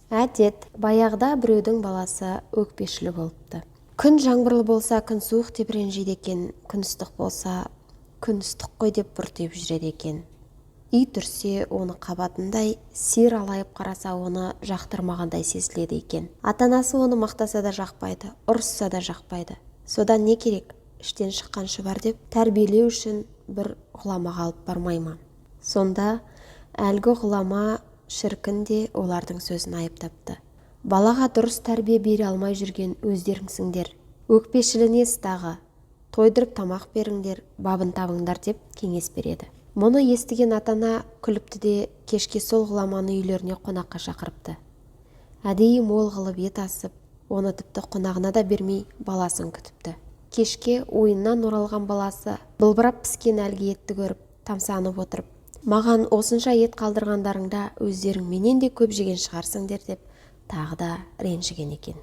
Әдет, баяғыда біреудің баласы өкпешілі болыпты. Күн жаңбырлы болса, күн суық деп ренжиді екен, күн ыстық болса, күн ыстық қой деп бұртиып жүреді екен. Үй түрсе, оны қабатындай, сиыр алайып қараса, оны жақтырмағандай сезіледі екен. Ата-анасы оны мақтаса да жақпайды, ұрысса да жақпайды. Содан не керек? Іштен шыққан шұбар деп тәрбиелеу үшін бір ғұламаға алып бармай ма? Сонда әлгі ғұлама шіркін де олардың сөзін айыптапты. Балаға дұрыс тәрбие бере алмай жүрген өздеріңсіңдер. Өкпешіліне ыстағы, тойдырып тамақ беріңдер, бабын табыңдар деп кеңес береді. Мұны естіген ата-ана күліпті де кешке сол ғұламаны үйлеріне қонаққа шақырыпты. Әдейі мол қылып ет асып, оны тіпті қонағына да бермей баласын күтіпті. Кешке ойыннан оралған баласы былбырап піскен әлгі етті көріп, тамсанып отырып, маған осынша ет қалдырғандарыңда өздерің менен де көп жеген шығарсыңдер деп тағы да ренжіген екен.